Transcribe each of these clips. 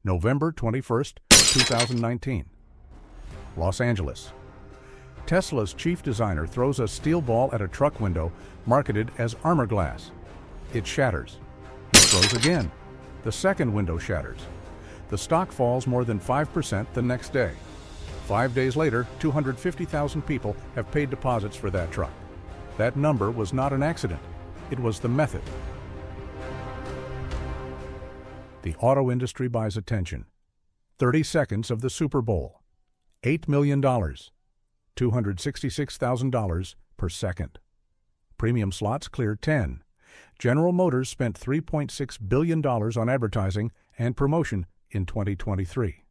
November 21st, 2019. Los Angeles. Tesla's chief designer throws a steel ball at a truck window marketed as armor glass. It shatters. He throws again. The second window shatters. The stock falls more than 5% the next day. 5 days later, 250,000 people have paid deposits for that truck. That number was not an accident. It was the method. The auto industry buys attention. 30 seconds of the Super Bowl. $8 million. $266,000 per second. Premium slots cleared 10. General Motors spent $3.6 billion on advertising and promotion in 2023.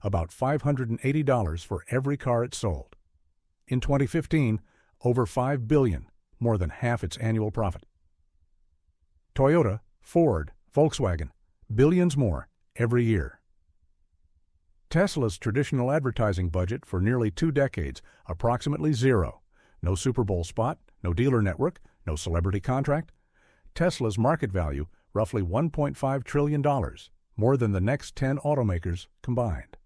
About $580 for every car it sold. In 2015, over $5 billion, more than half its annual profit. Toyota, Ford, Volkswagen, billions more every year. Tesla's traditional advertising budget for nearly 2 decades, approximately zero. No Super Bowl spot, no dealer network, no celebrity contract. Tesla's market value, roughly $1.5 trillion, more than the next 10 automakers combined.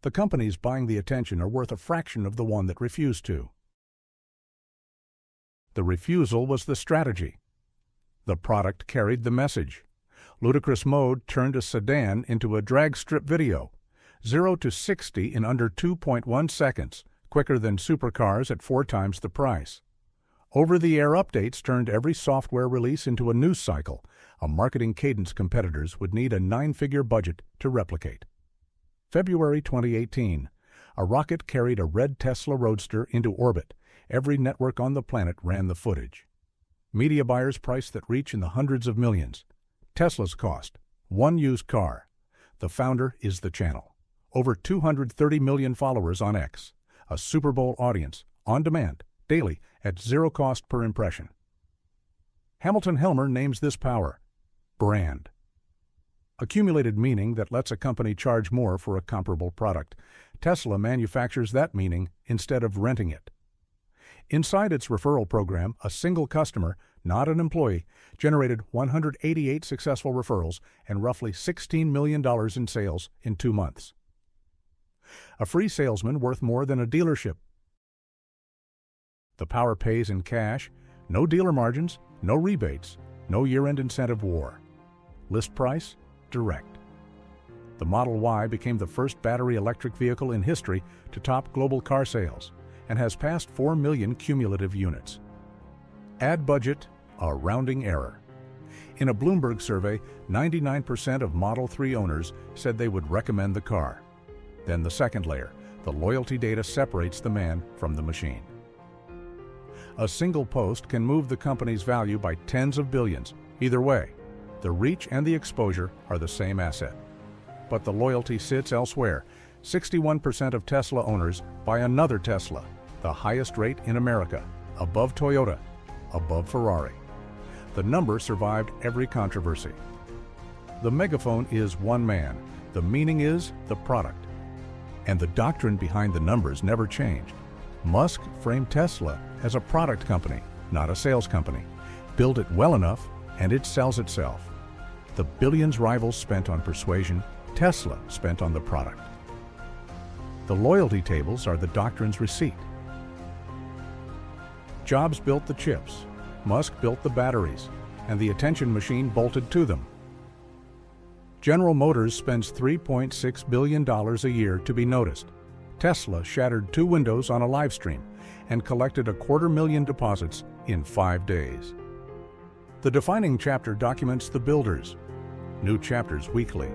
The companies buying the attention are worth a fraction of the one that refused to. The refusal was the strategy. The product carried the message. Ludicrous mode turned a sedan into a drag strip video. 0 to 60 in under 2.1 seconds, quicker than supercars at 4 times the price. Over-the-air updates turned every software release into a news cycle, a marketing cadence competitors would need a 9-figure budget to replicate. February 2018, a rocket carried a red Tesla Roadster into orbit. Every network on the planet ran the footage. Media buyers priced that reach in the hundreds of millions. Tesla's cost, 1 used car. The founder is the channel. Over 230 million followers on X. A Super Bowl audience, on demand, daily, at 0 cost per impression. Hamilton Helmer names this power: brand. Accumulated meaning that lets a company charge more for a comparable product. Tesla manufactures that meaning instead of renting it. Inside its referral program, a single customer, not an employee, generated 188 successful referrals and roughly $16 million in sales in 2 months. A free salesman worth more than a dealership. The power pays in cash, no dealer margins, no rebates, no year-end incentive war. List price, direct. The Model Y became the first battery electric vehicle in history to top global car sales and has passed 4 million cumulative units. Ad budget, a rounding error. In a Bloomberg survey, 99% of Model 3 owners said they would recommend the car. Then the second layer, the loyalty data separates the man from the machine. A single post can move the company's value by tens of billions. Either way, the reach and the exposure are the same asset. But the loyalty sits elsewhere. 61% of Tesla owners buy another Tesla, the highest rate in America, above Toyota, above Ferrari. The number survived every controversy. The megaphone is one man. The meaning is the product. And the doctrine behind the numbers never changed. Musk framed Tesla as a product company, not a sales company. Build it well enough, and it sells itself. The billions rivals spent on persuasion, Tesla spent on the product. The loyalty tables are the doctrine's receipt. Jobs built the chips, Musk built the batteries, and the attention machine bolted to them. General Motors spends $3.6 billion a year to be noticed. Tesla shattered 2 windows on a live stream and collected 250,000 deposits in 5 days. The defining chapter documents the builders. New chapters weekly.